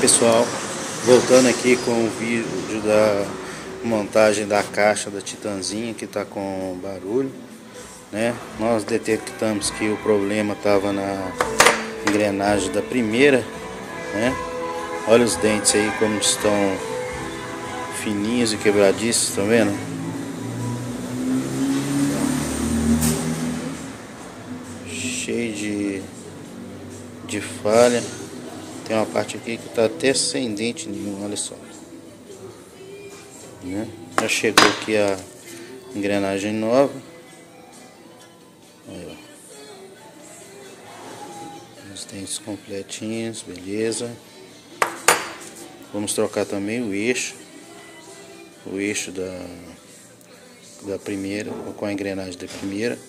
pessoal, voltando aqui com o vídeo da montagem da caixa da Titanzinha que está com barulho, né? Nós detectamos que o problema estava na engrenagem da primeira, né? Olha os dentes aí como estão fininhos e quebradiços, estão vendo? Cheio de falha. Tem uma parte aqui que está até sem dente nenhum, olha só, né? Já chegou aqui a engrenagem nova. Aí, ó. Os dentes completinhos, beleza. Vamos trocar também o eixo da primeira, com a engrenagem da primeira,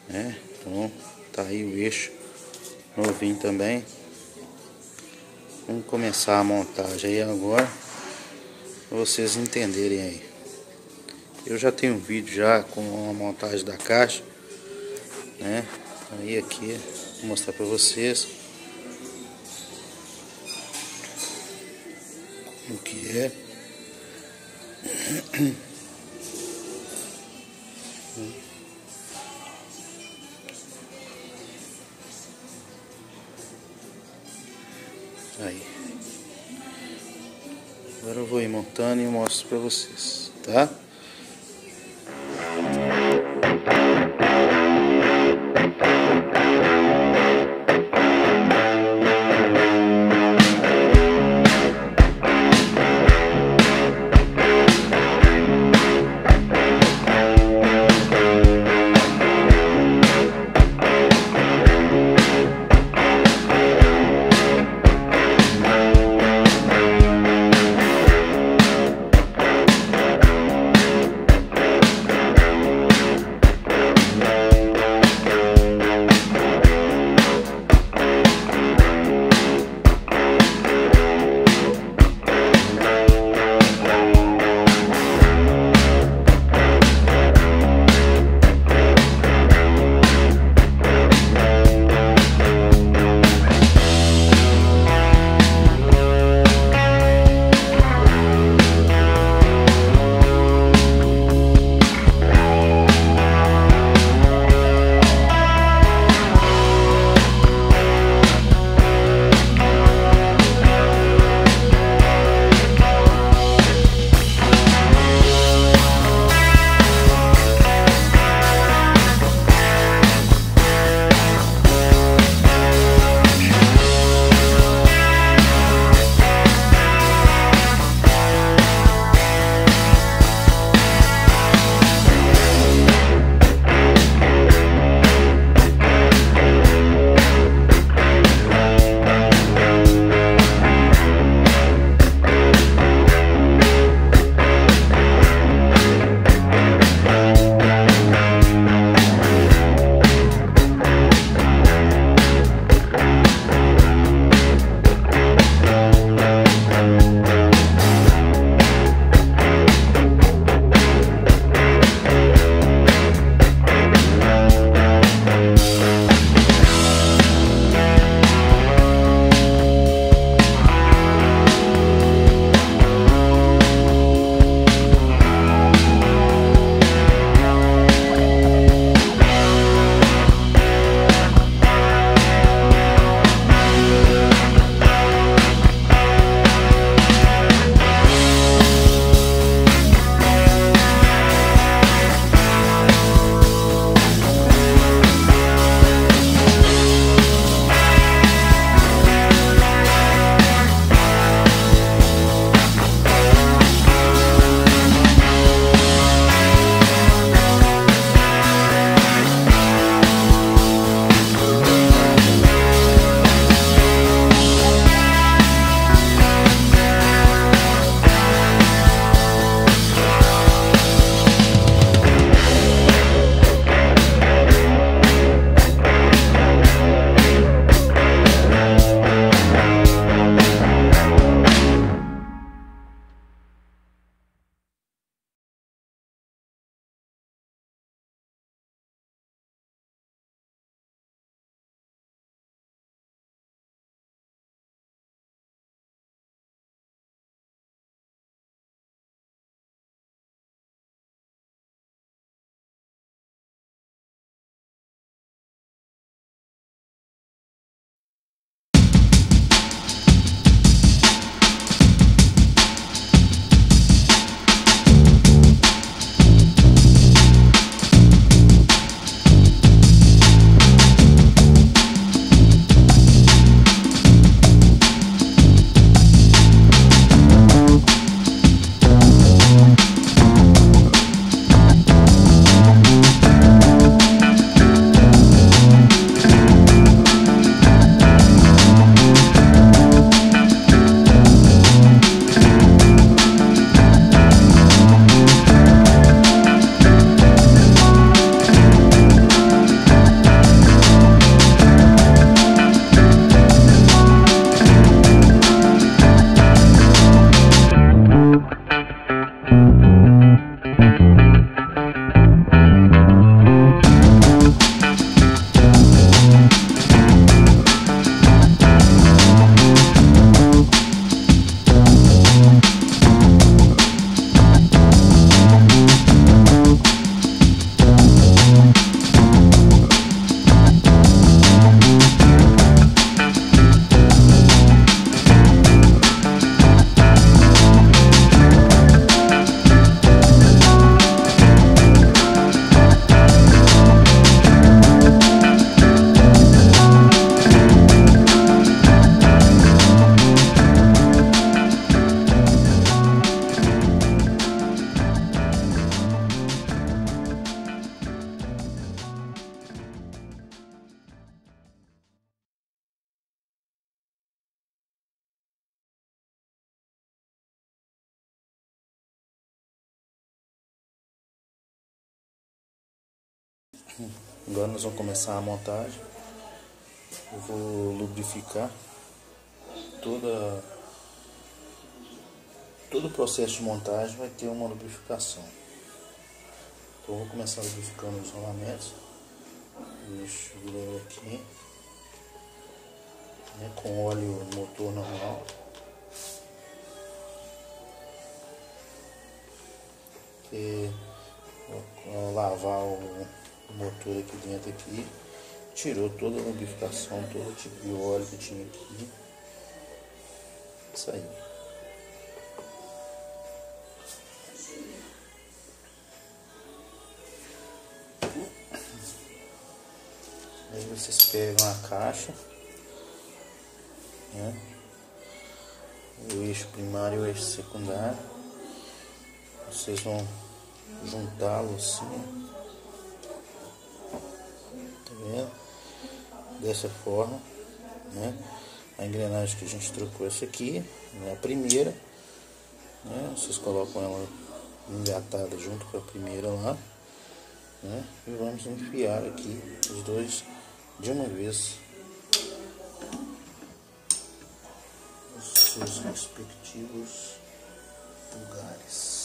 né? Então tá aí o eixo novinho também. Vamos começar a montagem aí agora, para vocês entenderem aí. Eu já tenho um vídeo já com a montagem da caixa, né? Aí aqui vou mostrar para vocês o que é. Aí. Agora eu vou ir montando e mostro para vocês, tá? Agora nós vamos começar a montagem. Eu vou lubrificar todo o processo de montagem, vai ter uma lubrificação. Então eu vou começar lubrificando os rolamentos. Deixa eu virar aqui, né, com óleo motor normal. E vou lavar o motor aqui dentro aqui. Tirou toda a lubrificação, todo o tipo de óleo que tinha aqui. Isso aí. Aí vocês pegam a caixa, né, o eixo primário e o eixo secundário. Vocês vão juntá-lo assim, tá vendo? Dessa forma, né? A engrenagem que a gente trocou essa aqui, né? A primeira, né? Vocês colocam ela engatada junto com a primeira lá, né? E vamos enfiar aqui os dois de uma vez nos seus respectivos lugares.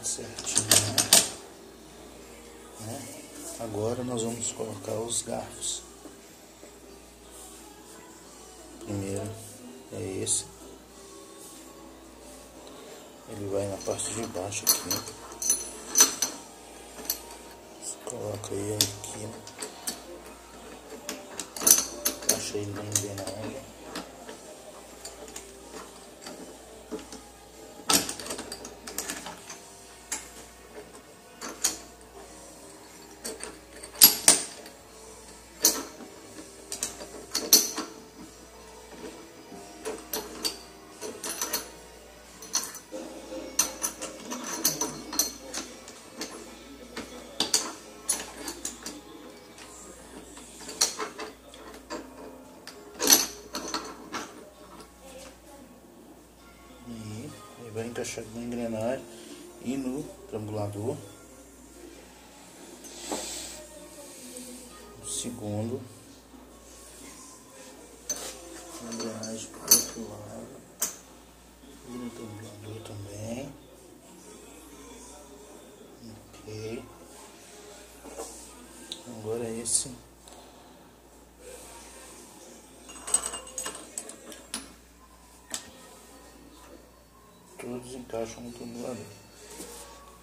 Certinho, né? Agora nós vamos colocar os garfos. Primeiro é esse, ele vai na parte de baixo aqui, você coloca ele aqui, né? Encaixa ele na engrenagem. Vai encaixar na engrenagem e no trambulador. O segundo, a engrenagem para o outro lado e no trambulador também. Ok. Agora esse. Todos encaixam no trambulador.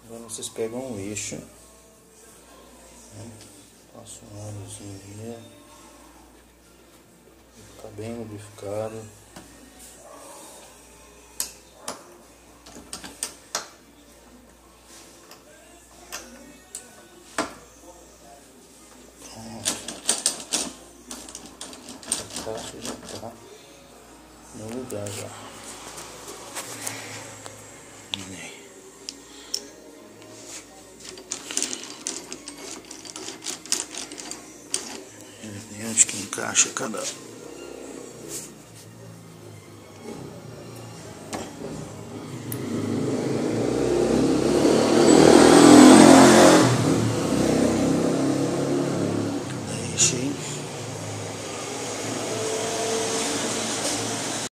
Agora vocês pegam um eixo, né? Passa um óleozinho ali, fica bem lubrificado. Pronto. A caixa já está no lugar já. Onde que encaixa cada